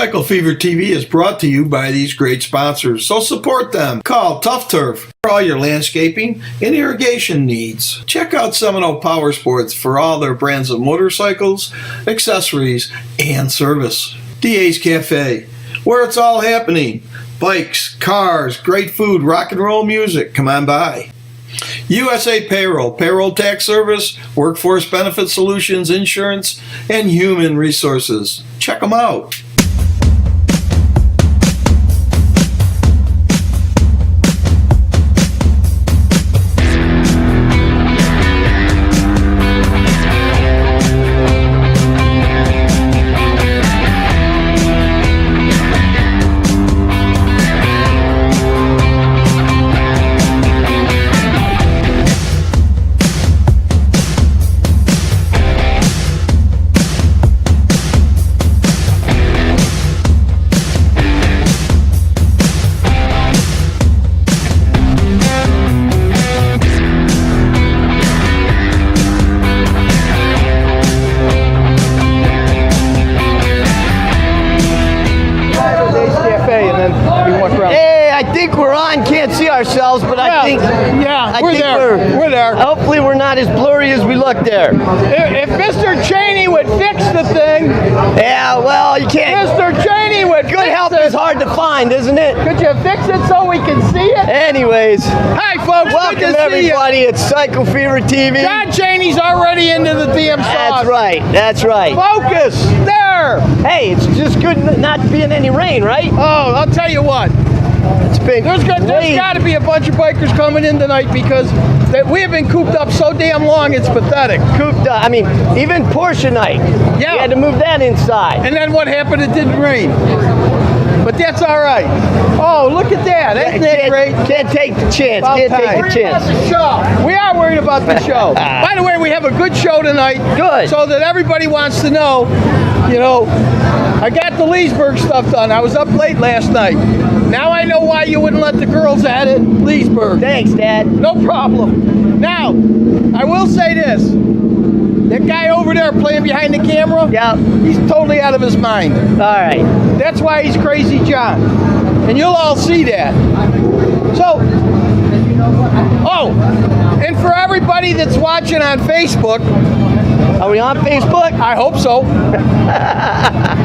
Cycle Fever TV is brought to you by these great sponsors, so support them. Call Tough Turf for all your landscaping and irrigation needs. Check out Seminole Power Sports for all their brands of motorcycles, accessories, and service. DA's Cafe, where it's all happening. Bikes, cars, great food, rock and roll music. Come on by. USA Payroll, payroll tax service, workforce benefit solutions, insurance, and human resources. Check them out. Ourselves, but I think we're there. Hopefully we're not as blurry as we look there. If Mr. Cheney would fix the thing. Yeah, well, you can't. Mr. Cheney would Good help is hard to find, isn't it? Could you fix it so we can see it? Anyways. Hi, folks. Welcome, everybody. It's Cycle Fever TV. John Cheney's already into the DM sauce. That's right. Focus. There. Hey, it's just good not to be in any rain, right? Oh, I'll tell you what. There's got to be a bunch of bikers coming in tonight because we have been cooped up so damn long, it's pathetic. Cooped up. I mean, even Porsche night. Yeah. We had to move that inside. And then what happened? It didn't rain. But that's all right. Oh, look at that. Isn't that great? Can't take the chance. Worried about the show. We are worried about the show. By the way, we have a good show tonight. Good. So that everybody wants to know, I got the Leesburg stuff done. I was up late last night. Now I know why you wouldn't let the girls at it, Leesburg. Thanks, Dad. No problem. Now, I will say this. That guy over there playing behind the camera, he's totally out of his mind. All right. That's why he's Crazy John. And you'll all see that. So, and for everybody that's watching on Facebook. Are we on Facebook? I hope so.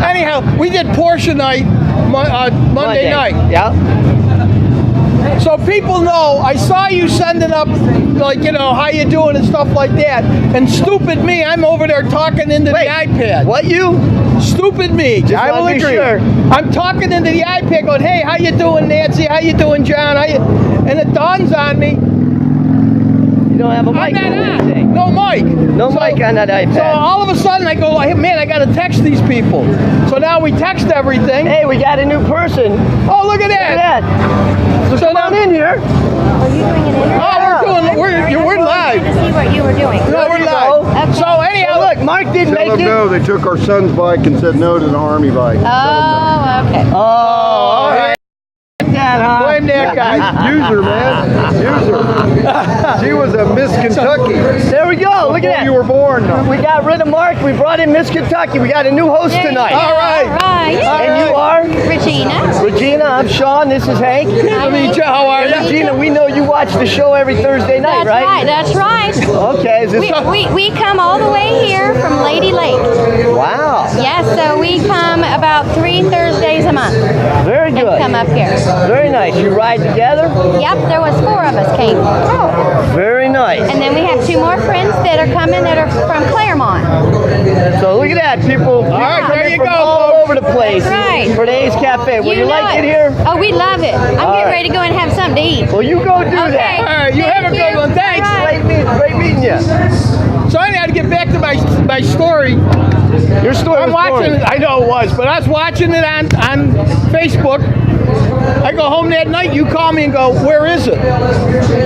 Anyhow, we did Porsche night Monday night. Yeah. So people know, I saw you sending up, how you doing and stuff like that. And stupid me, I'm over there talking into the iPad. What you? Stupid me. I will agree. Sure. I'm talking into the iPad going, hey, how you doing, Nancy? How you doing, John? And it dawns on me. You don't have a mic on anything. No mic. No mic on that iPad. So all of a sudden I go, hey, man, I got to text these people. So now we text everything. Hey, we got a new person. Oh, look at that. Look at that. So come on in here. Are you doing an interview? Oh, we're live. To see what you were doing. No, we're live. Okay. So anyhow, look, Mark didn't make it. No, they took our son's bike and said no to the Army bike. Oh, okay. Oh, all right. Blame that guy. User, man. User. She was a Miss Kentucky. There we go. Look at that. You were born. We got rid of Mark. We brought in Miss Kentucky. We got a new host tonight. All right. And you are? Regina. Regina. I'm Shawn. This is Hank. How are you? Regina, we know you watch the show every Thursday night, right? That's right. Okay. Is this we come all the way here from Lady Lake. Wow. Yes, so we come about 3 Thursdays a month. Very good. Come up here. Very nice. You ride together? Yep, there was 4 of us came. Very nice. And then we have 2 more friends that are coming that are from Claremont. So look at that, people. All right, there you from go, all folks. over the place. That's right. For today's cafe. Will you like it here? Oh, we love it. I'm getting ready to go and have something to eat. Well, you go do Okay. that. All right, you have a good one. Thanks. All right. Great meeting you. So anyhow, to get back to my story. Your story I'm was watching boring. it. I know it was, but I was watching it on Facebook. I go home that night, you call me and go, where is it?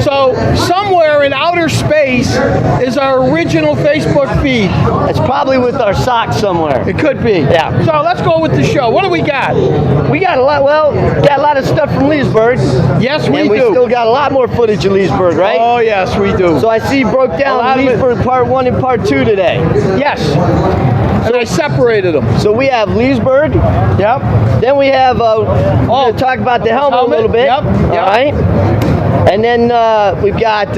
So somewhere in outer space is our original Facebook feed. It's probably with our socks somewhere. It could be. Yeah. So let's go with the show. What do we got? We got a lot. Well, got a lot of stuff from Leesburg. Yes, we and we do. still got a lot more footage of Leesburg, right? Oh, yes, we do. So I see you broke A lot down of it. Leesburg part 1 and part 2 today. Yes. and I separated them. So we have Leesburg. Yep. Then we have, we're going to talk about the helmet a little bit. Yep. All right. And then we've got,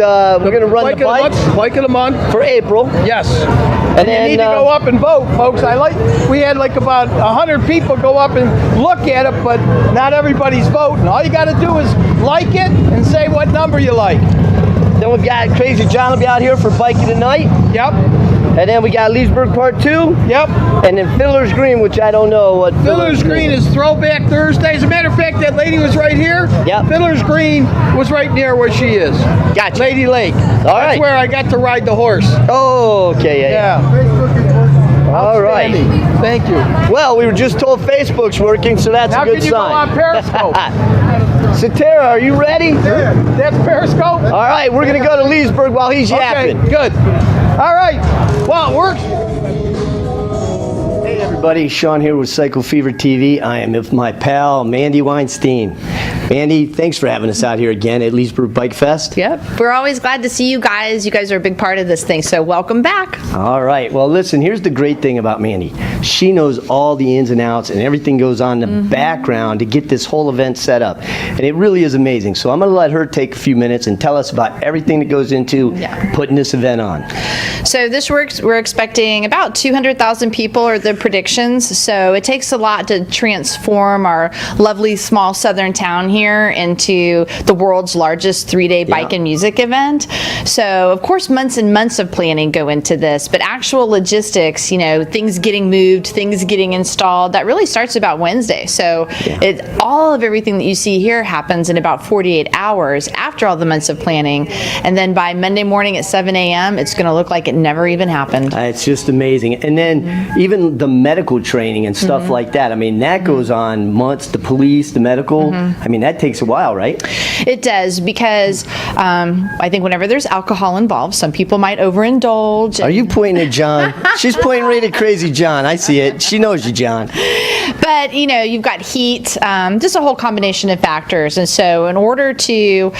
we're going to run the bikes Bike of the month. for April. Yes. And You then, need to go up and vote, folks. We had like about 100 people go up and look at it, but not everybody's voting. All you got to do is like it and say what number you like. Then we've got Crazy John will be out here for Biking Tonight. Yep. And then we got Leesburg Part 2. Yep. And then Fiddler's Green, which I don't know what Fiddler's Green is Throwback Thursday. As a matter of fact, that lady was right here. Yep. Fiddler's Green was right near where she is. Gotcha. Lady Lake. All right. That's where I got to ride the horse. Oh, okay, yeah. All right. Outstanding. Thank you. Well, we were just told Facebook's working, so that's Now a good can you sign. go on Periscope? Satara, are you ready? That's Periscope? All right, we're going to go to Leesburg while he's yapping. Okay, good. All right. Well, it works. Hey everybody, Shawn here with Cycle Fever TV. I am with my pal Mandy Weinstein. Mandy, thanks for having us out here again at Leesburg Bike Fest. Yep. We're always glad to see you guys. You guys are a big part of this thing, so welcome back. All right, well listen, here's the great thing about Mandy. She knows all the ins and outs and everything goes on in the background to get this whole event set up. And it really is amazing. So I'm going to let her take a few minutes and tell us about everything that goes into putting this event on. So this works. We're expecting about 200,000 people are the predictions. So it takes a lot to transform our lovely small southern town here into the world's largest 3-day bike and music event. So of course months and months of planning go into this, but actual logistics, you know, things getting moved, things getting installed, that really starts about Wednesday. So all of everything that you see here happens in about 48 hours after all the months of planning. And then by Monday morning at 7 a.m., it's going to look like it never even happened. It's just amazing. And then even the medical training and stuff like that, I mean, that goes on months, the police, the medical, I mean, that takes a while, right? It does, because I think whenever there's alcohol involved, some people might overindulge. Are you pointing at John? She's pointing right at Crazy John. I see it. She knows you, John. But, you know, you've got heat, just a whole combination of factors. And so in order to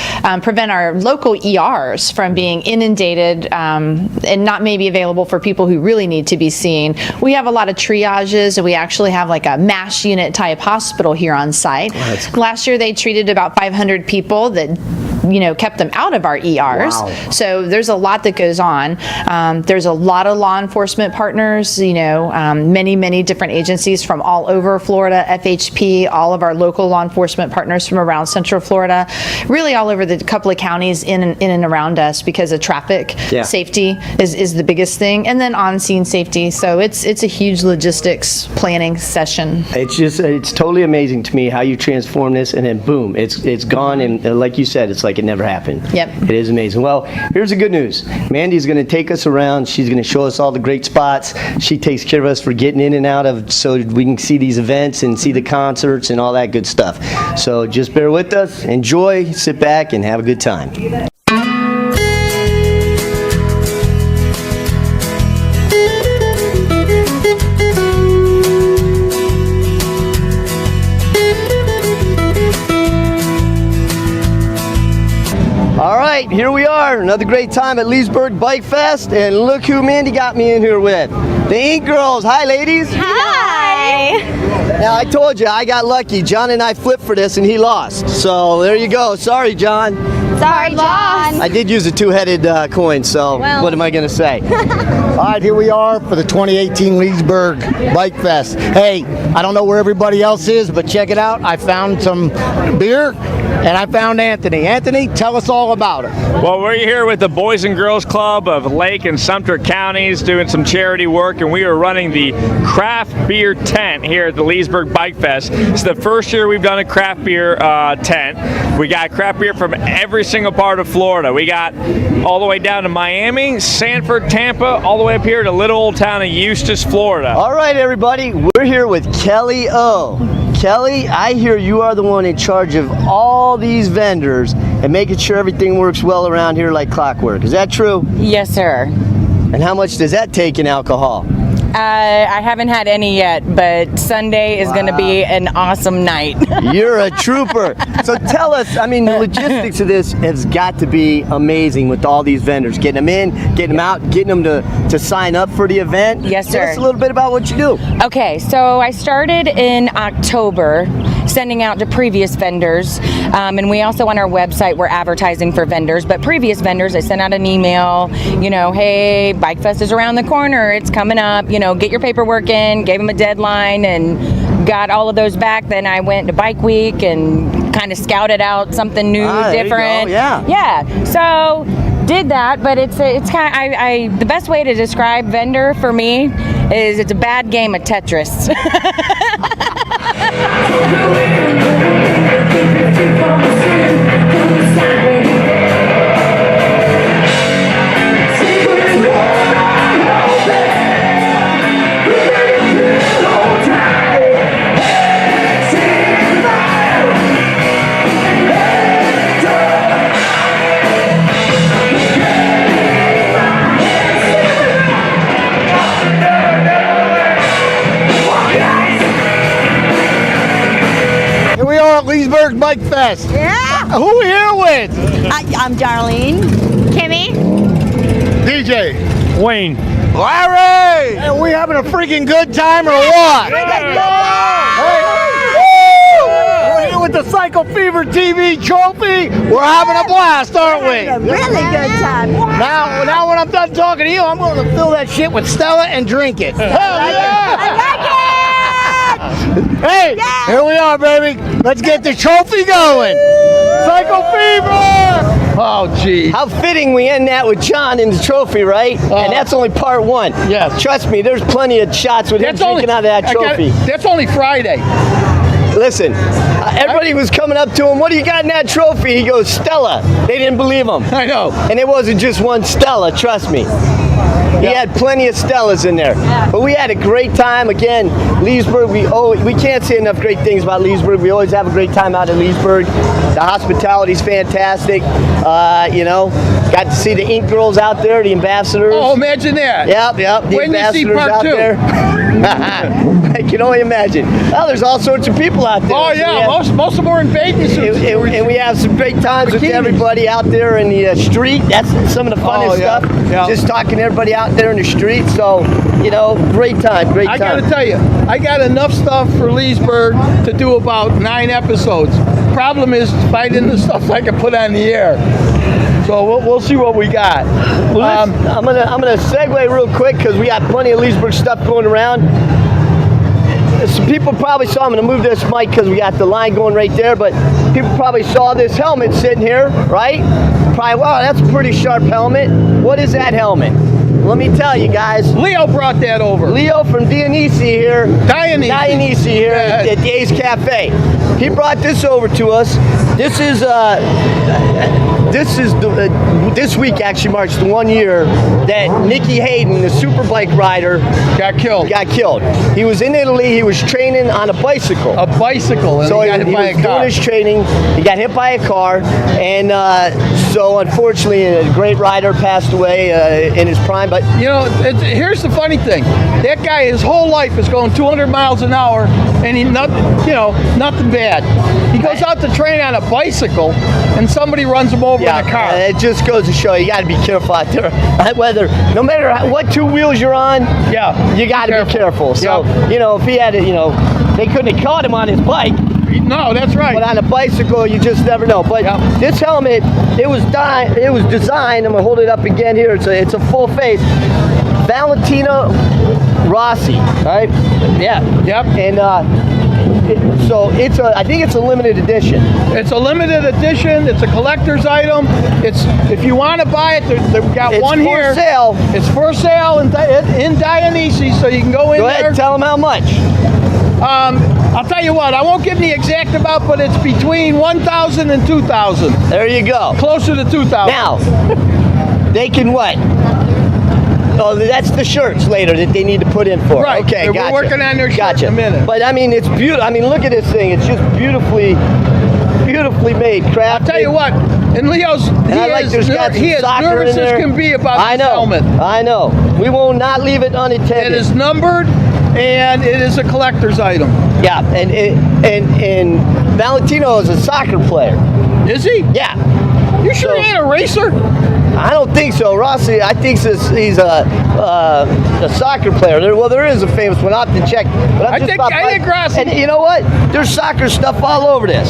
prevent our local ERs from being inundated and not maybe available for people who really need to be seen, we have a lot of triages, and we actually have like a MASH unit type hospital here on site. Last year they treated about 500 people that, you know, kept them out of our ERs. Wow. So there's a lot that goes on. There's a lot of law enforcement partners, you know, many different agencies from all over Florida, FHP, all of our local law enforcement partners from around Central Florida, really all over the couple of counties in and around us, because of traffic safety is the biggest thing, and then on-scene safety. So it's a huge logistics planning session. It's totally amazing to me how you transform this, and then boom, it's gone, and like you said, it's like it never happened. Yep. It is amazing. Well, here's the good news. Mandy's going to take us around. She's going to show us all the great spots. She takes care of us for getting in and out of, so we can see these events and see the concerts and all that good stuff. So just bear with us, enjoy, sit back, and have a good time. All right, here we are, another great time at Leesburg Bike Fest, and look who Mandy got me in here with. The Ink Girls. Hi, ladies. Hi. Now, I told you, I got lucky. John and I flipped for this, and he lost. So, there you go. Sorry, John. Sorry, John. I did use a two-headed coin, so what am I going to say? All right, here we are for the 2018 Leesburg Bike Fest. Hey, I don't know where everybody else is, but check it out. I found some beer, and I found Anthony. Anthony, tell us all about it. Well, we're here with the Boys and Girls Club of Lake and Sumter counties doing some charity work, and we are running the craft beer tent here at the Leesburg Bike Fest. It's the first year we've done a craft beer tent. We got craft beer from every single part of Florida. We got all the way down to Miami, Sanford, Tampa, all the way up here to little old town of Eustis, Florida. All right, everybody, we're here with Kelly O. Kelly, I hear you are the one in charge of all these vendors and making sure everything works well around here like clockwork. Is that true? Yes, sir. And how much does that take in alcohol? I haven't had any yet, but Sunday is going to be an awesome night. You're a trooper. So tell us, I mean, the logistics of this has got to be amazing with all these vendors. Getting them in, getting them out, getting them to sign up for the event. Yes, sir. Tell us a little bit about what you do. Okay, so I started in October sending out to previous vendors, and we also on our website we're advertising for vendors, but previous vendors I sent out an email, you know, hey, Bike Fest is around the corner, it's coming up, you know, get your paperwork in, gave them a deadline and got all of those back. Then I went to Bike Week and kind of scouted out something new, different. Yeah. So did that, but it's kind of the best way to describe vendor for me is it's a bad game of Tetris. Here we are at Leesburg Bike Fest. Yeah. Who are we here with? I'm Darlene. Kimmy. DJ. Wayne. Larry! Hey, are we having a freaking good time or what? We're here with the Cycle Fever TV trophy. We're having a blast, aren't we? A really good time. Now when I'm done talking to you, I'm going to fill that shit with Stella and drink it. Hell yeah! I like it. Hey, here we are, baby. Let's get the trophy going. Cycle Fever! Oh, gee. How fitting we end that with John and the trophy, right? And that's only part one. Yes. Trust me, there's plenty of shots with him drinking out of that trophy. That's only Friday. Listen, everybody was coming up to him, what do you got in that trophy? He goes, Stella. They didn't believe him. I know. And it wasn't just one Stella, trust me. He had plenty of Stellas in there. But we had a great time. Again, Leesburg, we can't say enough great things about Leesburg. We always have a great time out in Leesburg. The hospitality's fantastic. You know, got to see the Ink Girls out there, the ambassadors. Oh, imagine that. Yep. The When you see ambassadors part out two? there. I can only imagine. Well, there's all sorts of people out there. Oh, yeah. Most of them are in bathing suits. And we have some great times with Bikinis. everybody out there in the street. That's some of the funnest stuff. Yeah. Just talking to everybody out there in the street. So, you know, great time. I got to tell you, I got enough stuff for Leesburg to do about 9 episodes. Problem is finding the stuff I can put on the air. So we'll see what we got. I'm gonna segue real quick because we got plenty of Leesburg stuff going around. Some people probably saw, I'm going to move this mic because we got the line going right there, but people probably saw this helmet sitting here, right? Probably, wow, that's a pretty sharp helmet. What is that helmet? Let me tell you guys. Leo brought that over. Leo from Dionysi here. Dionysi here at the Ace Cafe. He brought this over to us. This this week actually marks the 1 year that Nicky Hayden, the superbike rider, got killed. He was in Italy. He was training on a bicycle. And So he got hit by a was car. doing his training. He got hit by a car, and so unfortunately, a great rider passed away in his prime. But you know, here's the funny thing: that guy, his whole life is going 200 miles an hour, and nothing bad. He goes out to train on a bicycle, and somebody runs him over in a car. It just goes to show you got to be careful out there. No matter what 2 wheels you're on, you got to be careful. So you know, if he had they couldn't have caught him on his bike. No, that's right. But on a bicycle, you just never know. But this helmet, it was designed. I'm gonna hold it up again here. It's a full face. Valentino Rossi, right? Yeah. Yep. And I think it's a limited edition. It's a limited edition. It's a collector's item. If you want to buy it, they've got one here. It's for sale. It's for sale in Dionysi, so you can go in there. Go ahead, tell them how much. I'll tell you what, I won't give the exact amount, but it's between $1,000 and $2,000. There you go. Closer to $2,000. Now, they can what? Oh, that's the shirts later that they need to put in for. Right. Okay, gotcha. We're working on their shirts in a minute. But I mean, it's beautiful. I mean, look at this thing. It's just beautifully made. Craft. I'll tell you what, And Leo's, he is nervous as can be about this helmet. I know. We will not leave it unattended. It is numbered, and it is a collector's item. Yeah, and Valentino is a soccer player. Is he? Yeah. You sure he ain't a racer? I don't think so. Rossi, I think he's a soccer player. There is a famous one. I'll have to check. But I think Rossi. And you know what? There's soccer stuff all over this.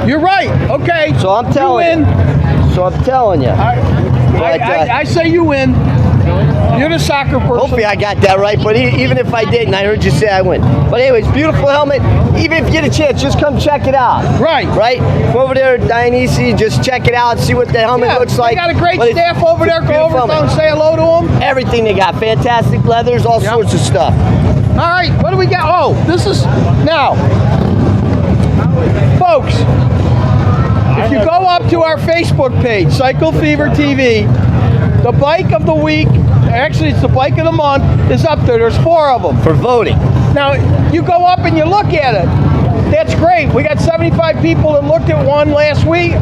You're right. Okay. So I'm telling you. I say you win. You're the soccer person. Hopefully I got that right, but even if I didn't, I heard you say I win. But anyways, beautiful helmet. Even if you get a chance, just come check it out. Right. Come over there at Dionysi, just check it out, see what the helmet looks like. They got a great staff over there. Go over and say hello to them. Everything they got. Fantastic leathers, all sorts of stuff. All right, what do we got? Oh, this is, now, folks, if you go up to our Facebook page, Cycle Fever TV, the bike of the week, actually it's the bike of the month, is up there. There's 4 of them. For voting. Now, you go up and you look at it. That's great. We got 75 people that looked at one last week,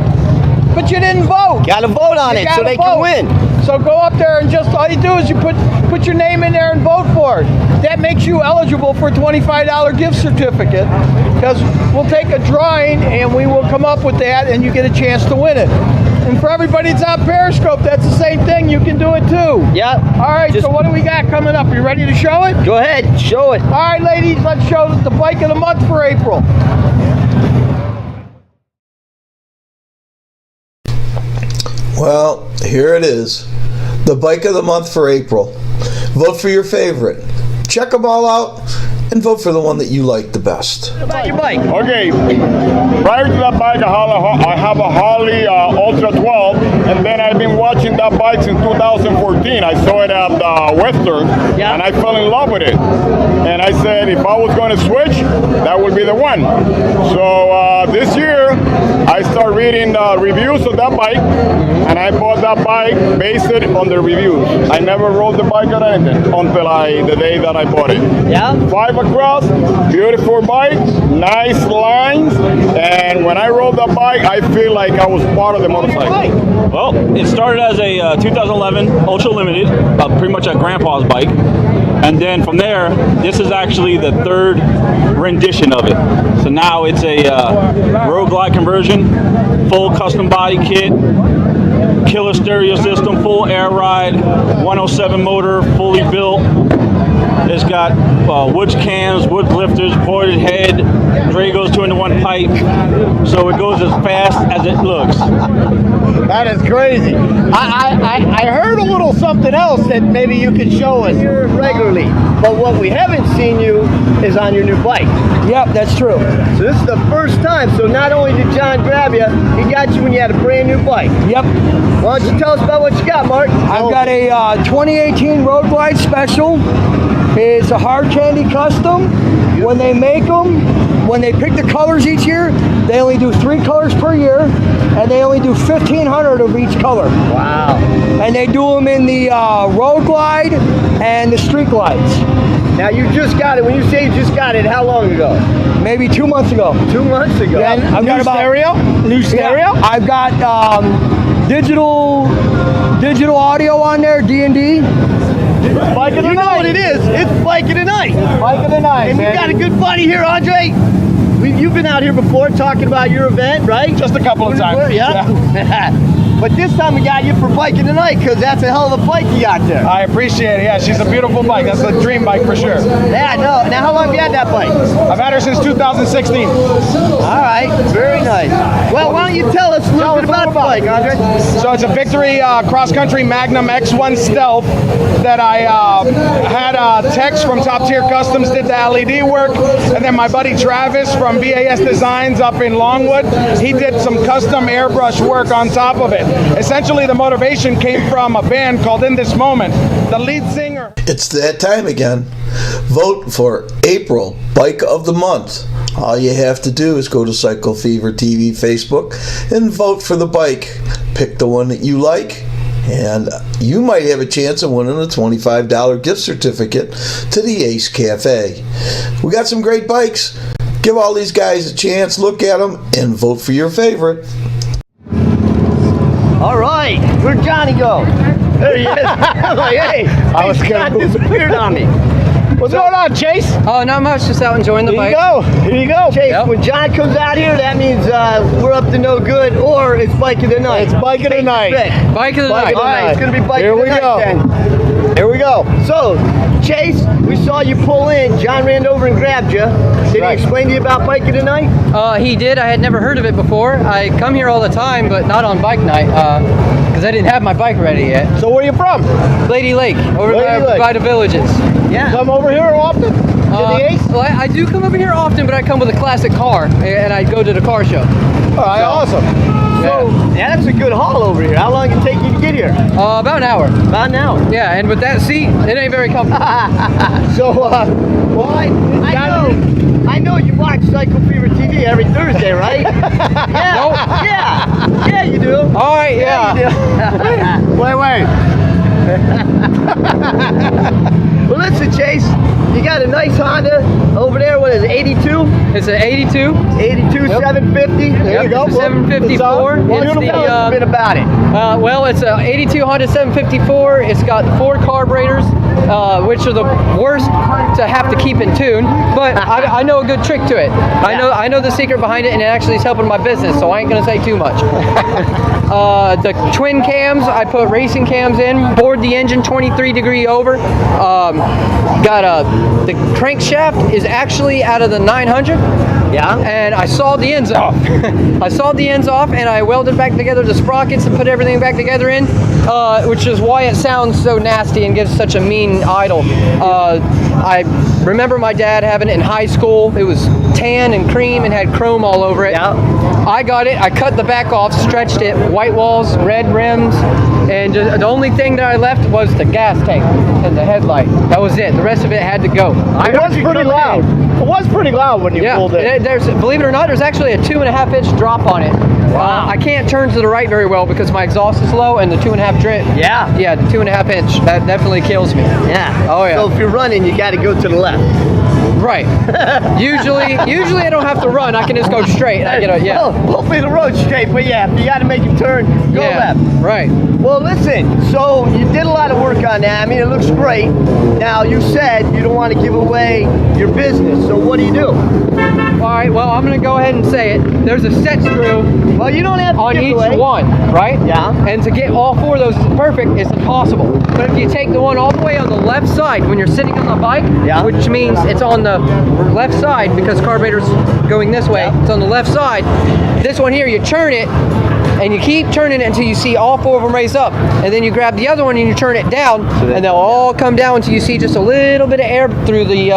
but you didn't vote. Got to vote on it so they can win. So go up there and just, all you do is you put your name in there and vote for it. That makes you eligible for a $25 gift certificate, because we'll take a drawing and we will come up with that and you get a chance to win it. And for everybody that's on Periscope, that's the same thing. You can do it too. Yep. All right, so what do we got coming up? Are you ready to show it? Go ahead, show it. All right, ladies, let's show the bike of the month for April. Well, here it is. The bike of the month for April. Vote for your favorite. Check them all out and vote for the one that you like the best. About your bike. Okay, prior to that bike, I have a Harley Ultra 12, and then I've been watching that bike since 2014. I saw it at Western, and I fell in love with it. And I said, if I was going to switch, that would be the one. So this year, I started reading reviews of that bike, and I bought that bike based on the reviews. I never rode the bike or anything until the day that I bought it. Yeah? 5 across, beautiful bike, nice lines, and when I rode that bike, I feel like I was part of the motorcycle. Well, it started as a 2011 Ultra Limited, pretty much a grandpa's bike. And then from there, this is actually the 3rd rendition of it. So now it's a Road Glide conversion, full custom body kit, killer stereo system, full air ride, 107 motor, fully built. It's got wood cams, wood lifters, ported head, Dragos 2-in-1 pipe, so it goes as fast as it looks. That is crazy. I heard a little something else that maybe you could show us here regularly, but what we haven't seen you is on your new bike. Yep, that's true. So this is the first time, so not only did John grab you, he got you when you had a brand new bike. Yep. Why don't you tell us about what you got, Mark? I've got a 2018 Road Glide Special. It's a hard candy custom. When they make them, when they pick the colors each year, they only do 3 colors per year, and they only do 1,500 of each color. Wow. And they do them in the Road Glide and the Street Glides. Now you just got it. When you say you just got it, how long ago? Maybe 2 months ago. 2 months ago. And I've got stereo? New stereo? Yeah, I've got digital audio on there, D&D. Bike of the night. You know what it is. It's bike of the night. Bike of the night, And man. we got a good buddy here, Andre. You've been out here before talking about your event, right? Just a couple of times. Yeah. But this time we got you for bike of the night, because that's a hell of a bike you got there. I appreciate it. Yeah, she's a beautiful bike. That's a dream bike for sure. Yeah, no. Now, how long have you had that bike? I've had her since 2016. All right, very nice. Well, why don't you tell us a little bit about the bike, Andre? So it's a Victory cross-country Magnum X1 Stealth that I had Tex from Top Tier Customs did the LED work, and then my buddy Travis from BAS Designs up in Longwood, he did some custom airbrush work on top of it. Essentially, the motivation came from a band called In This Moment. The lead singer... It's that time again. Vote for April Bike of the Month. All you have to do is go to Cycle Fever TV Facebook and vote for the bike. Pick the one that you like, and you might have a chance of winning a $25 gift certificate to the Ace Cafe. We got some great bikes. Give all these guys a chance, look at them, and vote for your favorite. All right, where'd Johnny go? There he is. I'm like, hey, I was kind of disappeared on me. What's going on, Chase? Oh, not much. Just out enjoying the bike. Here you go. Chase, when John comes out here, that means we're up to no good, or it's bike of the night. It's bike of the night. Bike of the night. All right, it's going to be bike Here of the we night go. then. Here we go. So, Chase, we saw you pull in. John ran over and grabbed you. Did he explain to you about bike of the night? He did. I had never heard of it before. I come here all the time, but not on bike night because I didn't have my bike ready yet. So where are you from? Lady Lake, over Lady Lake. by the villages. Yeah. Come over here often? Well, I do come over here often, but I come with a classic car, and I go to the car show. All right, awesome. So, yeah, that's a good haul over here. How long did it take you to get here? About an hour. About an hour. Yeah, and with that seat, it ain't very comfortable. So, well, I know you watch Cycle Fever TV every Thursday, right? Yeah. Nope. Yeah, you do. All right, yeah. You do. Wait. Well, listen, Chase, you got a nice Honda over there. What is it, 82? It's an 82. 82 750. There you go. It's a 754. What's the bit about it? Well, it's a 82 Honda 754. It's got 4 carburetors, which are the worst to have to keep in tune. But I know a good trick to it. I know the secret behind it, and it actually is helping my business. So I ain't gonna say too much. The twin cams, I put racing cams in. Bored the engine 23 degree over. The crankshaft is actually out of the 900. Yeah. And I sawed the ends off. I sawed the ends off, and I welded back together the sprockets and put everything back together in, which is why it sounds so nasty and gives such a mean idle. I remember my dad having it in high school. It was tan and cream and had chrome all over it. Yeah. I got it. I cut the back off, stretched it, white walls, red rims, and the only thing that I left was the gas tank and the headlight. That was it. The rest of it had to go. It was pretty loud. It was pretty loud when you pulled it. Believe it or not, there's actually a 2.5 inch drop on it. Wow. I can't turn to the right very well because my exhaust is low, and the 2.5 drip. Yeah. Yeah, the 2.5 inch. That definitely kills me. Yeah. Oh yeah. So if you're running, you got to go to the left. Right. usually I don't have to run. I can just go straight. I get Well, hopefully the road's straight, but yeah, if you got to make a turn, go left. Right. Well, listen, so you did a lot of work on that. I mean, it looks great. Now, you said you don't want to give away your business, so what do you do? All right, well, I'm going to go ahead and say it. There's a set screw Well, you don't have to on give each away. one, right? Yeah. And to get all 4 of those perfect is impossible. But if you take the one all the way on the left side when you're sitting on the bike, which means it's on the left side because carburetor's going this way, it's on the left side. This one here, you turn it, and you keep turning it until you see all 4 of them raise up, and then you grab the other one and you turn it down, and they'll all come down until you see just a little bit of air through the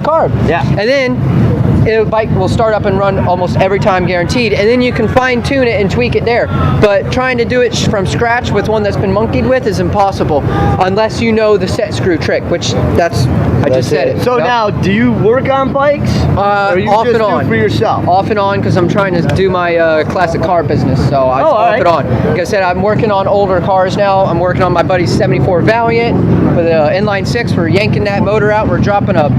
carb. Yeah. And then the bike will start up and run almost every time, guaranteed. And then you can fine tune it and tweak it there. But trying to do it from scratch with one that's been monkeyed with is impossible unless you know the set screw trick, which I just said it. So now, do you work on bikes? Or you Off just and on. do it for yourself? Off and on, because I'm trying to do my classic car business. So I off and on. Like I said, I'm working on older cars now. I'm working on my buddy's 74 Valiant with an inline 6. We're yanking that motor out. We're dropping a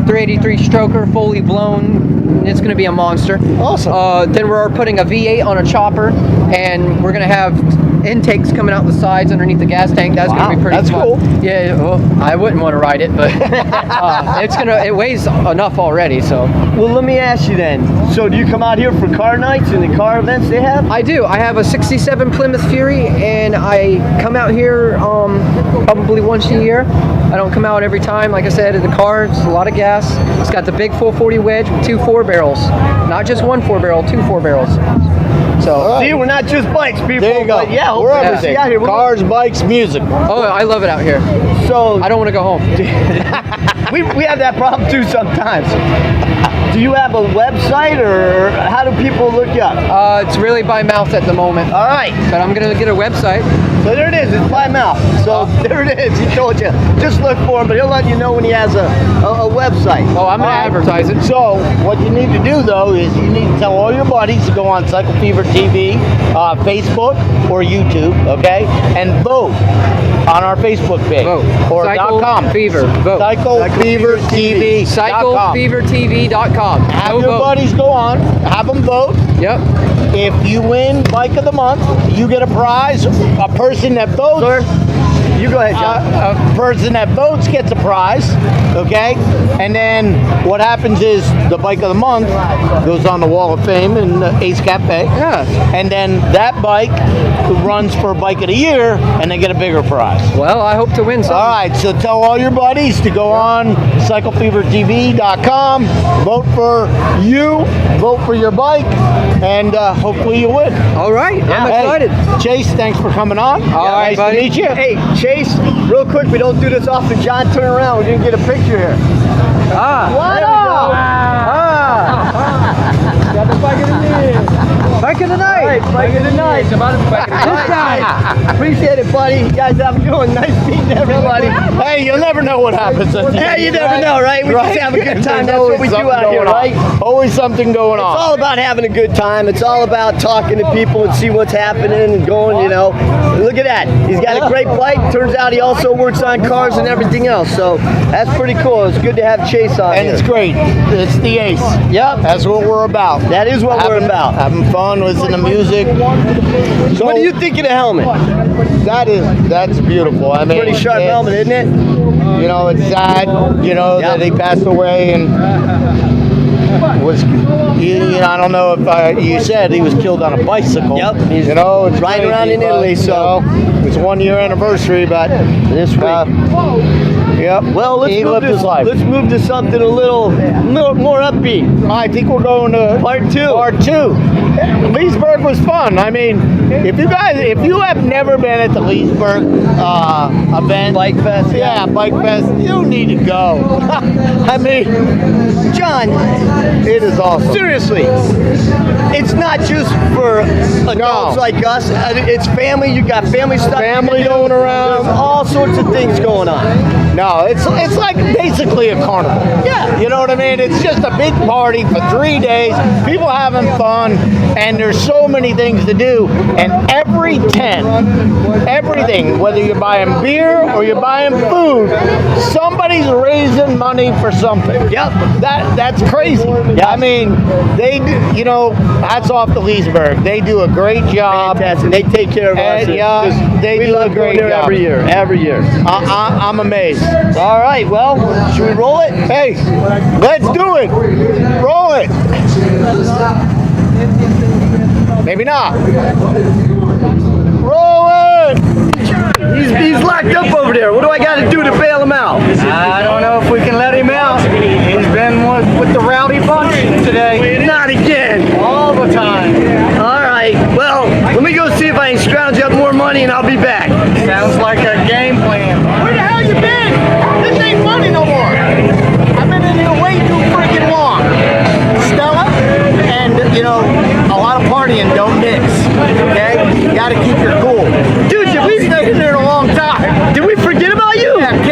383 stroker, fully blown. It's going to be a monster. Awesome. Then we're putting a V8 on a chopper, and we're going to have intakes coming out the sides underneath the gas tank. That's going to be pretty fun. Cool. Yeah, well, I wouldn't want to ride it, but it weighs enough already. So. Well, let me ask you then. So do you come out here for car nights and the car events they have? I do. I have a 67 Plymouth Fury, and I come out here probably once a year. I don't come out every time. Like I said, the car, it's a lot of gas. It's got the big 440 wedge with 2 4-barrels. Not just 1 4-barrel, 2 4-barrels. So, see, we're not just bikes, people. There you go. But yeah, We're hopefully everything. see out here. Cars, bikes, music. Oh, I love it out here. So I don't want to go home. we have that problem too sometimes. Do you have a website, or how do people look you up? It's really by mouth at the moment. All right. But I'm going to get a website. So there it is. It's by mouth. So there it is. He told you. Just look for him, but he'll let you know when he has a website. Oh, I'm going to advertise it. So what you need to do, though, is you need to tell all your buddies to go on Cycle Fever TV, Facebook, or YouTube, okay? And vote. on our Facebook page. Vote. Or Cycle .com. Fever. Vote. Cycle Fever TV. CycleFeverTV.com. Have Go your vote. buddies go on, have them vote. Yep. If you win Bike of the Month, you get a prize. A person that votes. Sir, you go ahead, John. A person that votes gets a prize, okay? And then what happens is the Bike of the Month goes on the Wall of Fame in Ace Cafe. Yeah. And then that bike runs for Bike of the Year, and they get a bigger prize. Well, I hope to win something. All right, so tell all your buddies to go on CycleFeverTV.com, vote for you, vote for your bike, and hopefully you win. All right, I'm Hey, excited. Chase, thanks for coming on. All right, nice buddy. to meet you. Hey, Chase, real quick, we don't do this often. John, turn around. We didn't get a picture here. What up? Got the bike of the year. Bike of the night. All right, bike of the night. This guy. Appreciate it, buddy. You guys have a good one. Nice meeting everybody. Hey, you'll never know what happens at the Yeah, end, you never know, right? We just have a good time. That's what we do out here, right? Always something going on. It's all about having a good time. It's all about talking to people and see what's happening and going, you know. Look at that. He's got a great bike. Turns out he also works on cars and everything else. So that's pretty cool. It's good to have Chase on And here. it's great. It's the Ace. Yep. That's what we're about. That is what we're about. Having fun, listening to music. So What do you think of the helmet? That's beautiful. I mean, Pretty sharp it's- helmet, isn't it? You know, it's sad, you know, that he passed away and was, you know, I don't know if you said he was killed on a bicycle. Yep. He's you know, it's riding crazy, around in but, Italy, you so. know, it's 1 year anniversary, but This week. yep. Well, he lived his life. let's move to something a little more upbeat. I think we're going to Part two. Part 2. Leesburg was fun. I mean, if you have never been at the Leesburg event, Bike Fest. yeah, Bike Fest, you need to go. I mean, John, it is awesome. seriously, it's not just for adults No. like us. It's family. You got family stuff. Family going around. There's all sorts of things going on. No, it's like basically a carnival. Yeah. You know what I mean? It's just a big party for 3 days, people having fun, and there's so many things to do. And every tent, everything, whether you're buying beer or you're buying food, somebody's raising money for something. Yep. That's crazy. I mean, they do, you know, hats off to Leesburg. They do a great job. Fantastic. They take care of us. And, yeah, Just- they we do love a great going there job. every year. Every year. I'm amazed. All right. Well, should we roll it? Hey, let's do it. Roll it. Maybe not. Roll it. He's locked up over there. What do I got to do to bail him out? I don't know if we can let him out. He's been with the rowdy bunch today. Not again. All the time. All right. Well, let me go see if I can scrounge up more money, and I'll be back. Sounds like a game plan. Where the hell you been? This ain't funny no more. I've been in here way too freaking long. Stella, and you know, a lot of partying don't mix. Okay? You gotta keep your cool. Dude, did we stay in there a long time? Did we forget about you? Yeah,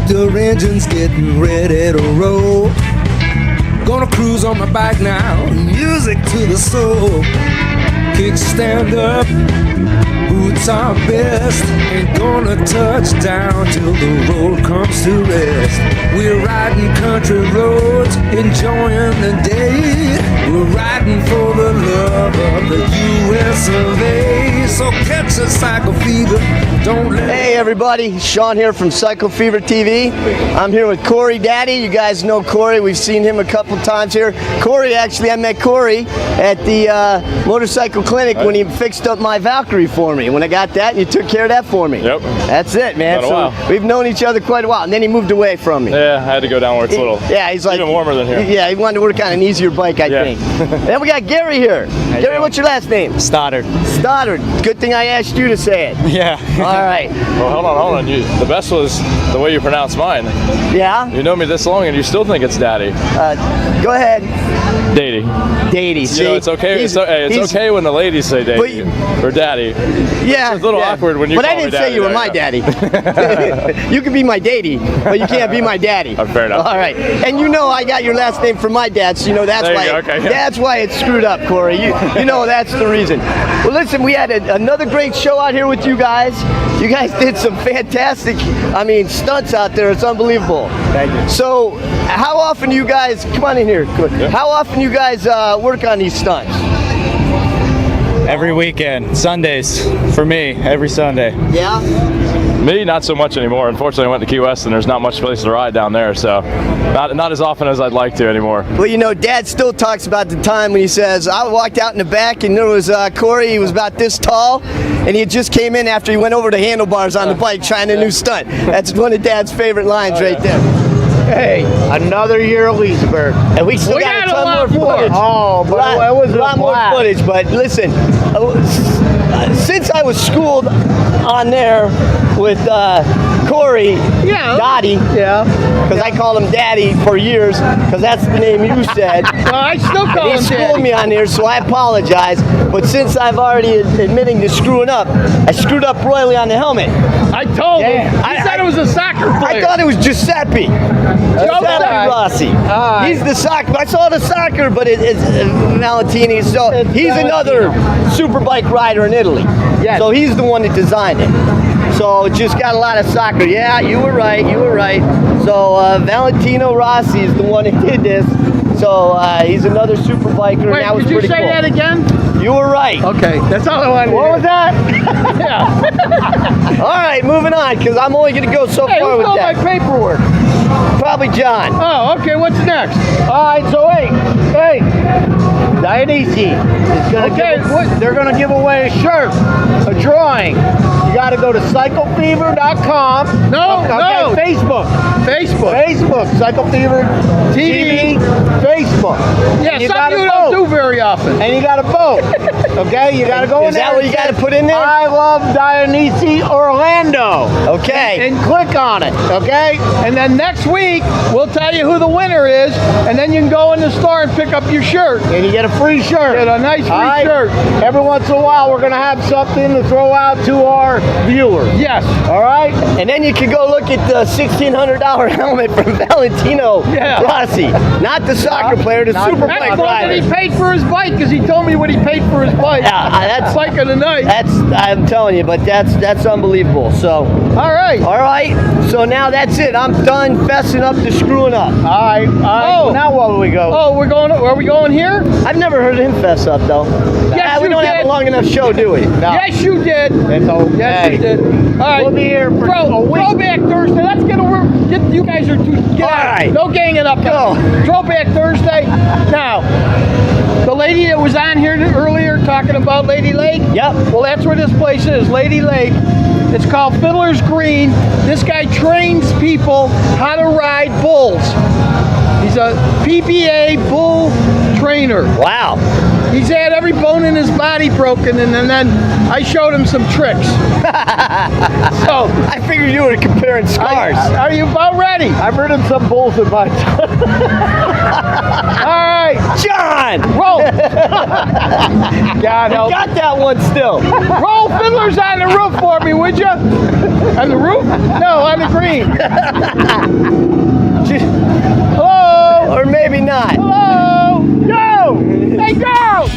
Tractor engines getting ready to roll. Gonna cruise on my bike now, music to the soul. Kickstand up, boots are best. Ain't gonna touch down till the road comes to rest. We're riding country roads, enjoying the day. We're riding for the love of the US of A. So catch a cycle fever, don't let. Hey everybody, Shawn here from Cycle Fever TV. I'm here with Corey Daddy. You guys know Corey, we've seen him a couple times here. Corey, actually I met Corey at the motorcycle clinic when he fixed up my Valkyrie for me. When I got that, you took care of that for me. Yep. That's it, man. Been a while. So we've known each other quite a while, and then he moved away from me. Yeah, I had to go down where it's a little. Yeah, he's like even warmer than here. Yeah, he wanted to work on an easier bike, I think. Then we got Gary here. Gary, what's your last name? Stoddard. Stoddard. Good thing I asked you to say it. Yeah. All right. Well, hold on. The best was the way you pronounce mine. Yeah? You know me this long and you still think it's Daddy. Go ahead. Daddy. Daddy. You know, it's okay. It's okay when the ladies say Daddy or Daddy. Yeah. It's a little awkward when you But call I didn't me say you were my daddy. You can be my daddy, but you can't be my daddy. Fair enough. All right. And you know I got your last name from my dad, so you know that's There why. you go, okay, yeah. That's why it's screwed up, Corey. You know that's the reason. Well, listen, we had another great show out here with you guys. You guys did some fantastic, stunts out there. It's unbelievable. Thank you. So, how often do you guys come on in here? How often do you guys work on these stunts? Every weekend, Sundays for me, every Sunday. Yeah. Me, not so much anymore. Unfortunately, I went to Key West and there's not much place to ride down there, so not as often as I'd like to anymore. Well, you know, Dad still talks about the time when he says, I walked out in the back and there was Corey, he was about this tall, and he just came in after he went over the handlebars on the bike trying a new stunt. That's one of Dad's favorite lines right there. Hey, another year of Leesburg. And we still got a ton more footage. Oh, but it was a lot more footage, but listen, since I was schooled on there with Corey, Dottie, because I called him Daddy for years, because that's the name you said. Well, I still call him He schooled Daddy. me on there, so I apologize. But since I've already admitting to screwing up, I screwed up royally on the helmet. I told him. He said it was a soccer player. I thought it was Giuseppe. Giuseppe Rossi. He's the soccer. I saw the soccer, but it's Valentini. So he's another super bike rider in Italy. Yes. So he's the one that designed it. So it just got a lot of soccer. Yeah, you were right. So Valentino Rossi is the one that did this. So he's another super biker. Wait, and that was did you pretty say cool. that again? You were right. Okay, that's all I wanted to What hear. was that? All right, moving on, because I'm only going to go so Hey, far who's with got that. my paperwork? Probably John. Oh, okay, what's next? All right, so hey, Dionysi is gonna they're gonna give away a shirt, a drawing. You got to go to cyclefever.com. No. Facebook, Cycle Fever TV, Facebook. Yeah, And you something gotta you don't vote. do very often. And you got to vote. Okay, you got to go in Is there. that what you got to put in there? I love Dionysi Orlando. Okay. And click on it. Okay. And then next week, we'll tell you who the winner is, and then you can go in the store and pick up your shirt. And you get a free shirt. Get a nice free All right? shirt. Every once in a while, we're going to have something to throw out to our viewers. Yes. All right? And then you can go look at the $1,600 helmet from Valentino Rossi. Not the soccer player, the super That's bike more than rider. he paid for his bike, because he told me what he paid for his bike. That's bike of the night. I'm telling you, but that's unbelievable. So, all right. So now that's it. I'm done fessing up to screwing up. All right. Oh. Now where do we go? Oh, are we going here? I've never heard him fess up though. Yes, we you don't have did. a long enough show, do we? No. Yes, you did. It's okay. Yes, you did. All right. We'll be here for a week. Throwback Thursday. Let's get over. You guys are too. Get out. right. No ganging up. Go. Throwback Thursday. Now, the lady that was on here earlier talking about Lady Lake. Yep. Well, that's where this place is, Lady Lake. It's called Fiddler's Green. This guy trains people how to ride bulls. He's a PBA bull trainer. Wow. He's had every bone in his body broken, and then I showed him some tricks. So I figured you were comparing scars. Are you about ready? I've ridden some bulls in my time. All right, John! roll. God help. Got that one still. Roll Fiddlers on the Roof for me, would you? On the roof? No, on the green. Hello? Or maybe not. Hello? Go! Hey, go!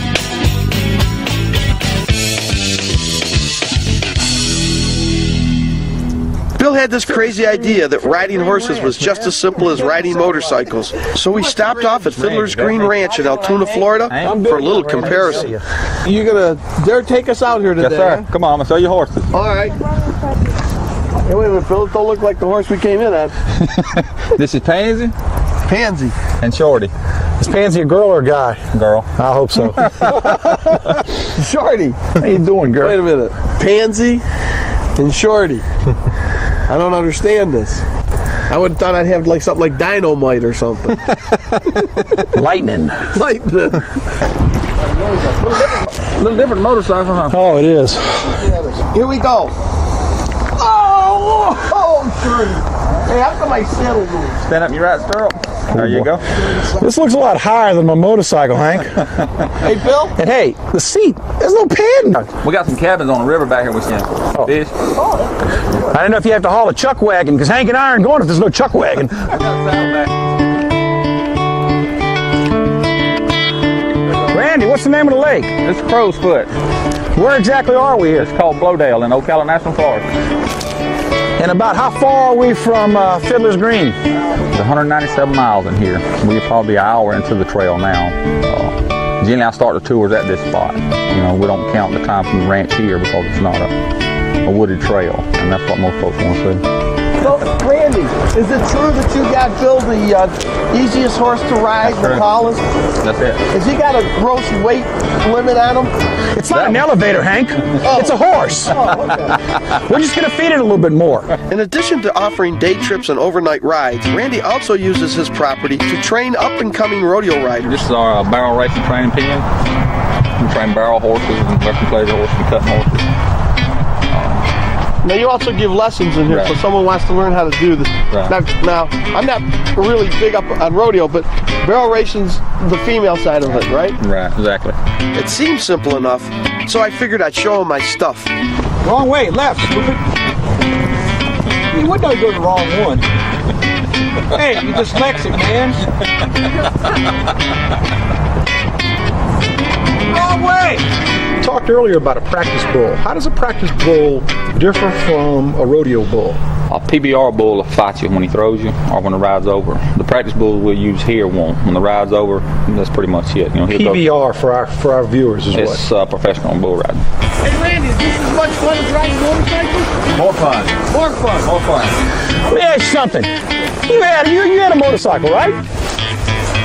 Bill had this crazy idea that riding horses was just as simple as riding motorcycles. So we stopped off at Fiddler's Green Ranch in Altoona, Florida for a little comparison. You gonna dare take us out here today? Yes, sir. Come on, I'm gonna show you horses. All right. Hey, wait a minute, Bill. It don't look like the horse we came in on. This is Pansy Pansy. and Shorty. Is Pansy a girl or a guy? Girl. I hope so. Shorty. How you doing, girl? Wait a minute. Pansy and Shorty. I don't understand this. I would have thought I'd have like something like dynamite or something. Lightning. Lightning. A little different motorcycle, huh? Oh, it is. Here we go. Oh, Shorty. Hey, how come my saddle moves? Stand up your right stirrup. There you go. This looks a lot higher than my motorcycle, Hank. Hey, Bill. And hey, the seat, there's no padding. We got some cabins on the river back here we can fish. I don't know if you have to haul a chuck wagon, because Hank and I aren't going if there's no chuck wagon. Randy, what's the name of the lake? It's Crow's Foot. Where exactly are we here? It's called Blowdale in Ocala National Forest. And about how far are we from Fiddler's Green? It's 197 miles in here. We're probably an hour into the trail now. Generally, I start the tours at this spot. You know, we don't count the time from the ranch here because it's not a wooded trail, and that's what most folks want to see. So, Randy, is it true that you got Bill the easiest horse to ride, the tallest? That's it. Has he got a gross weight limit on him? It's not an elevator, Hank. Oh. It's a horse. Oh, okay. We're just going to feed it a little bit more. In addition to offering day trips and overnight rides, Randy also uses his property to train up-and-coming rodeo riders. This is our barrel racing training pen. We train barrel horses and western pleasure horses and cutting horses. Now you also give lessons in here, so someone wants to learn how to do this. Right. Now, I'm not really big up on rodeo, but barrel racing's the female side of it, right? Right, exactly. It seemed simple enough, so I figured I'd show him my stuff. Wrong way, left, stupid. You would not go the wrong one. Hey, you're dyslexic, man. Wrong way! You talked earlier about a practice bull. How does a practice bull differ from a rodeo bull? A PBR bull will fight you when he throws you or when the ride's over. The practice bull we'll use here won't. When the ride's over, that's pretty much it. You know, PBR for our viewers is what? It's professional bull riding. Hey, Randy, is this as much fun as riding motorcycles? More fun. More fun. More fun. Let me ask you something. You had a motorcycle, right?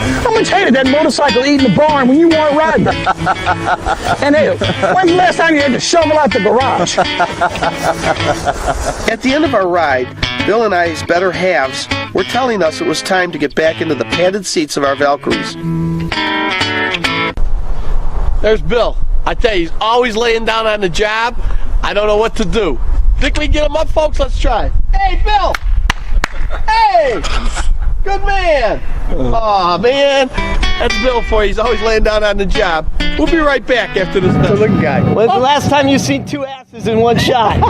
How much hated that motorcycle eating the barn when you weren't riding it? And hey, when's the last time you had to shovel out the garage? At the end of our ride, Bill and I's better halves were telling us it was time to get back into the padded seats of our Valkyries. There's Bill. I tell you, he's always laying down on the job. I don't know what to do. Think we can get him up, folks? Let's try. Hey, Bill! Hey! Good man! Aw, man. That's Bill for you. He's always laying down on the job. We'll be right back after this. Good guy. When's the last time you seen two asses in one shot?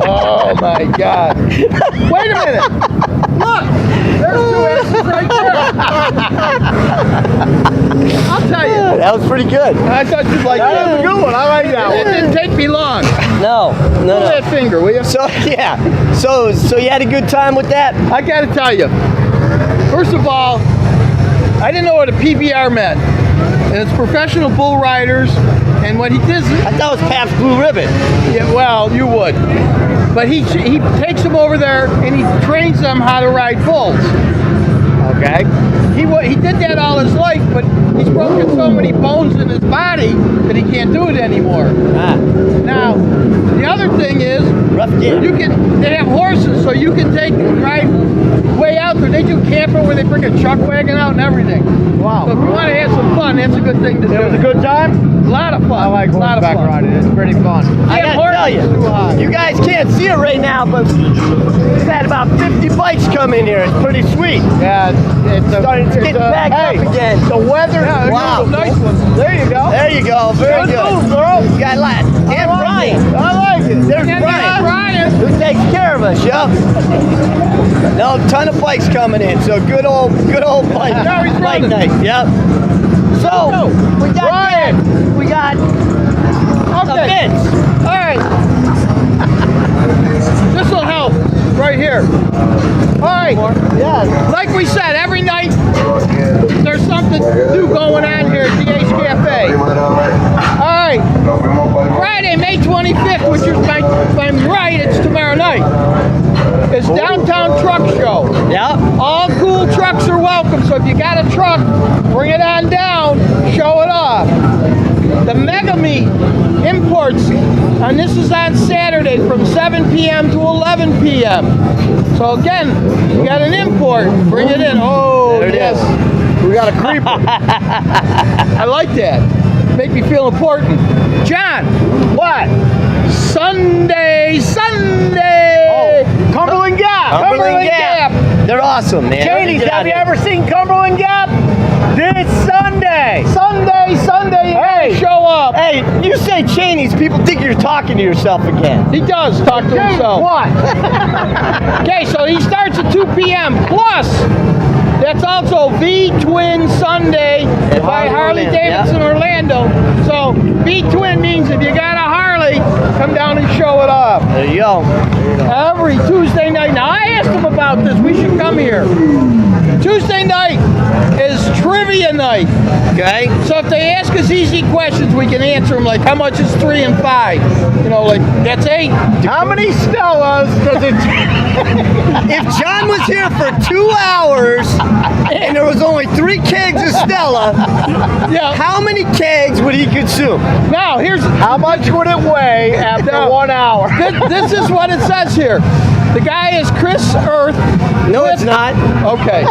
Oh, my God. Wait a minute. Look! There's two asses right there. I'll tell you. That was pretty good. I thought you'd like that. That was a good one. I like that one. It didn't take me long. No. Pull that finger, will you? So, yeah. So you had a good time with that? I got to tell you. First of all, I didn't know what a PBR meant. And it's professional bull riders. And what he does... I thought it was Pabst Blue Ribbon. Yeah, well, you would. But he takes them over there and he trains them how to ride bulls. Okay? He did that all his life, but he's broken so many bones in his body that he can't do it anymore. Now, the other thing is, they have horses, so you can take and ride way out there. They do camping where they bring a chuck wagon out and everything. Wow. So if you want to have some fun, that's a good thing to do. It was a good time? A lot of fun. I like horseback riding. It's pretty fun. I gotta tell you, you guys can't see it right now, but we've had about 50 see bikes come in here. It's pretty sweet. Yeah, it's getting back up again. The weather. Wow. Some nice ones. There you go. There you go. Very good. Move, girl. Got that. And Brian. I like it. There's Brian. Who takes care of us, yep. No, ton of bikes coming in. So good old bike night. Yep. So we got Brian. We got events. All right. This will help right here. All right. Yes. Like we said, every night there's something new going on here at the Ace Cafe. All right. Friday, May 25th, which is, if I'm right, it's tomorrow night. It's Downtown Truck Show. Yeah. All cool trucks are welcome. So if you got a truck, bring it on down, show it off. The Mega Meat Imports, and this is on Saturday from 7 p.m. to 11 p.m. So again, you got an import, bring it in. Oh, yes. We got a creeper. I like that. Make me feel important. John, what? Sunday. Oh, Cumberland Gap. Cumberland Gap. They're awesome, man. Cheney's, have you ever seen Cumberland Gap? This Sunday. Sunday, you gotta show up. Hey, you say Cheney's, people think you're talking to yourself again. He does talk to himself. What? Okay, so he starts at 2 p.m. Plus, that's also V-Twin Sunday by Harley Davidson Orlando. So V-Twin means if you got a Harley, come down and show it off. There you go. Every Tuesday night. Now, I asked him about this. We should come here. Tuesday night is trivia night. Okay. So if they ask us easy questions, we can answer them like, how much is 3 and 5? You know, like, that's 8. How many Stellas does it If John was here for 2 hours and there was only 3 kegs of Stella, how many kegs would he consume? Now, here's how much would it weigh after 1 hour? This is what it says here. The guy is Chris Earth. No, it's not. Okay.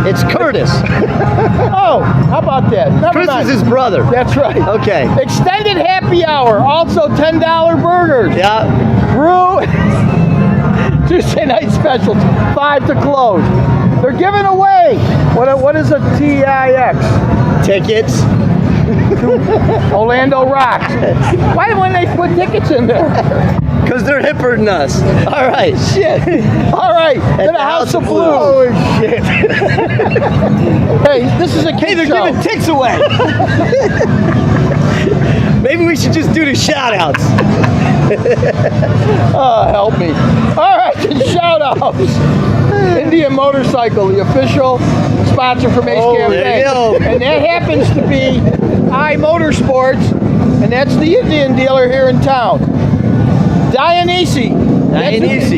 It's Curtis. Oh, how about that? Chris is his brother. That's right. Okay. Extended happy hour. Also $10 burgers. Yeah. Brew. Tuesday night special. 5 to close. They're giving away. What is a TIX? Tickets. Orlando Rocks. Why wouldn't they put tickets in there? Because they're hipper than us. All right. Shit. All right. Then a House of Blues. Holy shit. Hey, this is a kid they're show. giving ticks away. Maybe we should just do the shout-outs. Oh, help me. All right, shout-outs. Indian Motorcycle, the official sponsor from Ace Cafe. There you go. And that happens to be iMotorsports, and that's the Indian dealer here in town. Dionysi.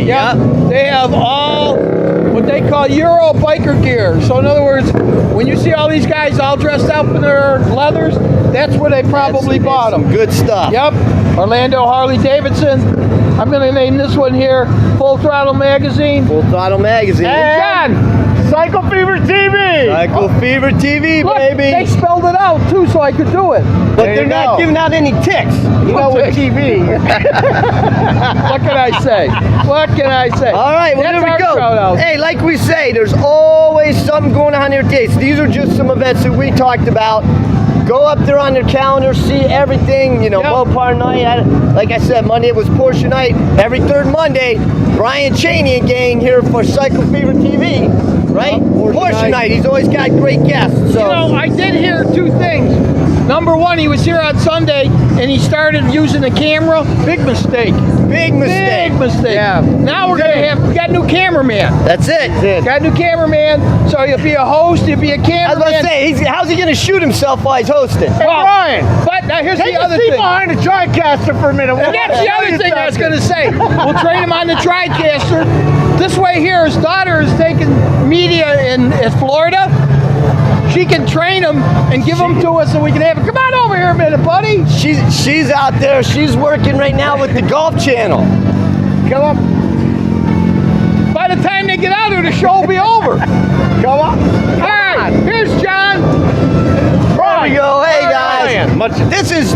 Yeah. They have all what they call Euro biker gear. So in other words, when you see all these guys all dressed up in their leathers, that's where they probably bought them. Good stuff. Yep. Orlando Harley Davidson. I'm going to name this one here Full Throttle Magazine. Full Throttle Magazine. And John, Cycle Fever TV. Cycle Fever TV, look, baby. They spelled it out too, so I could do it. But they're not giving out any ticks. You know, with TV. What can I say? What can I say? All right, well, there we go. Hey, like we say, there's always something going on here today. So these are just some events that we talked about. Go up there on their calendar, see everything, you know, Mopar night. Like I said, Monday it was Porsche night. Every third Monday, Brian Cheney and gang here for Cycle Fever TV, right? Porsche night. He's always got great guests. So. You know, I did hear 2 things. Number 1, he was here on Sunday and he started using the camera. Big mistake. Big mistake. Big mistake. Yeah. Now we got a new cameraman. That's it. Got a new cameraman. So he'll be a host, he'll be a cameraman. I was about to say, how's he going to shoot himself while he's hosting? Hey, Brian. But now here's the other thing. behind the TriCaster for a minute. And that's the other thing I was going to say. We'll train him on the TriCaster. This way here, his daughter is taking media in Florida. She can train him and give them to us so we can have him. Come on over here a minute, buddy. She's out there. She's working right now with the Golf Channel. Come on. By the time they get out here, the show will be over. Come on. All right, here's John. There we go. Hey, guys. This is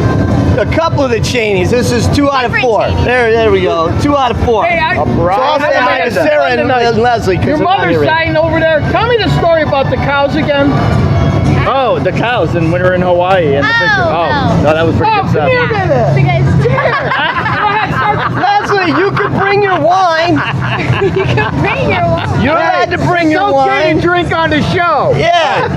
a couple of the Cheneys. This is 2 out of 4. There we go. 2 out of 4. Hey, so I'll say hi to Sarah and Leslie. Your mother's signing over there. Tell me the story about the cows again. Oh, the cows, and when we were in Hawaii and the picture. No, that was pretty good stuff. Leslie, you can bring your wine. You can bring your wine. You're allowed to bring your okay wine. and drink on the show. Yeah.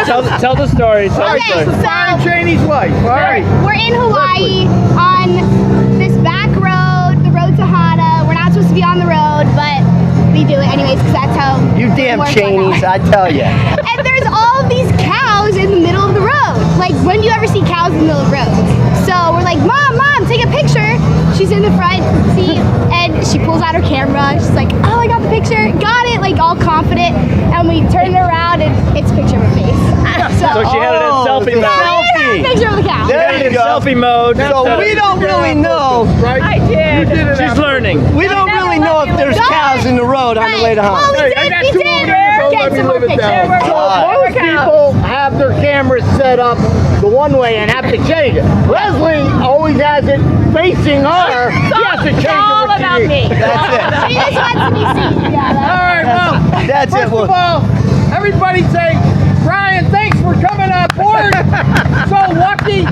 Tell the story. Tell the Okay, story. Brian Cheney's wife. All right. We're in Hawaii on this back road, the road to Hana. We're not supposed to be on the road, but we do it anyways because that's how. You damn Cheneys, I tell you. And there's all of these cows in the middle of the road. Like, when do you ever see cows in the middle of the road? So we're like, Mom, take a picture. She's in the front seat, and she pulls out her camera. She's like, oh, I got the picture. Got it, like, all confident. And we turn it around, and it's a picture of her face. So she had it in selfie mode. A picture of the cow. There you go. Selfie mode. So we don't really know. Right? I did. She's learning. We don't really know if there's cows in the road on the way to Well, Hana. we did. Get some more pictures. Most people have their cameras set up the one way and have to change it. Leslie always has it facing her. She has to change it. all about me. That's it. She just wants to be seen. Yeah, All right, well, That's it. first of all, everybody say, Brian, thanks for coming on board. So lucky.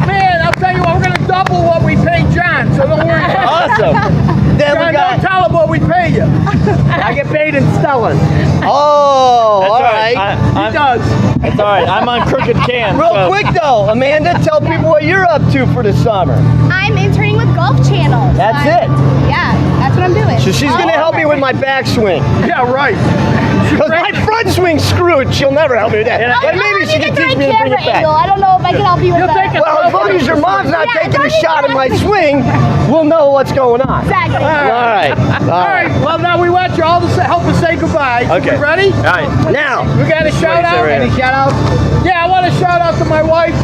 Man, I'll tell you what, we're going to double what we paid John, so don't worry about it. Awesome. Then we John, got. don't tell him what we pay you. I get paid in Stellan. Oh, That's all right. right. He does. It's all right. I'm on Crooked Can. Real so- quick though, Amanda, tell people what you're up to for the summer. I'm interning with Golf Channel. So That's it. Yeah, that's what I'm doing. So she's gonna help me with my backswing. Yeah, right. Because my front swing's screwed. She'll never help me with that. But maybe she can teach me to bring it back. Angle. I don't know if I can help you with You'll that. take it. Well, as long as your mom's not Yeah, taking a don't need shot at my that. swing, we'll know what's going on. Exactly. All right. All right, well, now we want you all to help us say goodbye. Okay. You ready? All right. Now, We got a shout out. right Any here. shout outs? Yeah, I want to shout out to my wife.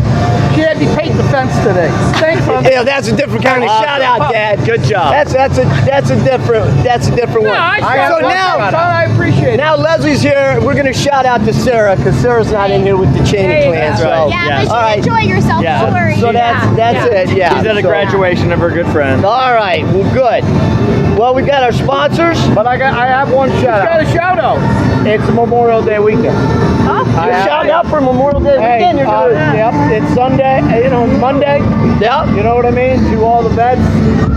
She had me paint the fence today. Thanks, Mom. yeah, that's a different kind of shout out, Dad. Good job. That's a different one. No, So now I appreciate it. Now Leslie's here. We're gonna shout out to Sarah because Sarah's not in here with the Cheney clan. So Yeah, Yes. but she's All right. enjoying herself. Yeah. Don't worry. So that's it. Yeah. She's at a So- graduation of her good friend. All right. Well, good. Well, we got our sponsors. But I have one shout out. Got a shout out. It's Memorial Day weekend. You're shouting out for Memorial Day weekend. You're doing. Yep, it's Sunday, Monday. Yep. You know what I mean? To all the vets.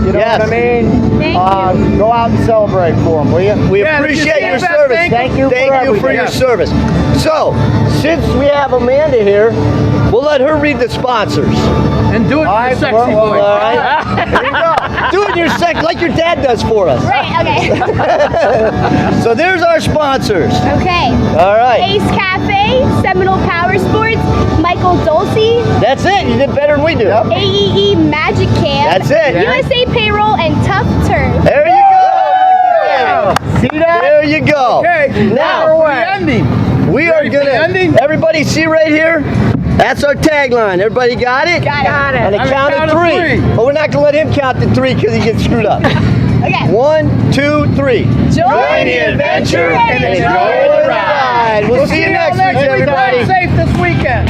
You know Yes. what I mean? Thank Go out and celebrate for them, will you? We appreciate your service. Thank you Thank you for your service. So, since we have Amanda here, we'll let her read the sponsors. And do it for the sexy boy. All right. Here you go. Do it in your like your dad does for us. Right, okay. So there's our sponsors. Okay. All right. Ace Cafe, Seminole Power Sports, Michael Dulce, That's it. You did better than we do. AEE Magic Camp. That's it. USA Payroll, and Tough Turf. There you go. See that? There you go. Okay. Now, we're ending. we are Ready for the gonna. ending? Everybody, see right here. That's our tagline. Everybody got it? Got it. On the On the count of count of three. three. But we're not gonna let him count to three because he gets screwed up. Okay. 1, 2, 3. Join the adventure and enjoy the ride. We'll see you next week, everybody. Drive safe this weekend.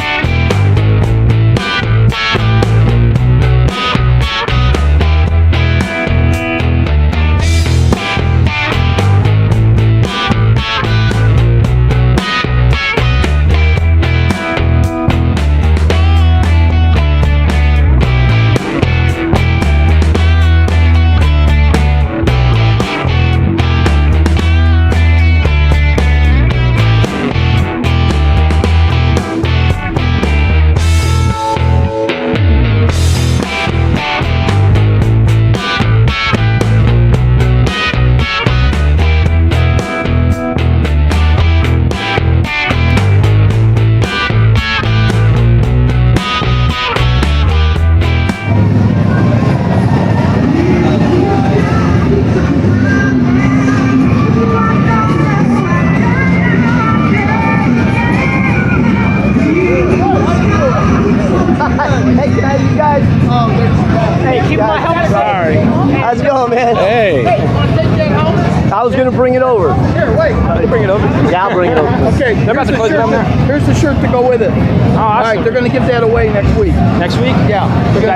Hey guys, you guys. Hey, keep my helmet. Sorry. How's it going, man? Hey. Hey, you want to take that helmet? I was gonna bring it over. Here, wait. Bring it over. Yeah, I'll bring it over. Okay, They're about to close it down there. here's the shirt to go with it. All right, they're going to give that away next week. Next week? Yeah. They're gonna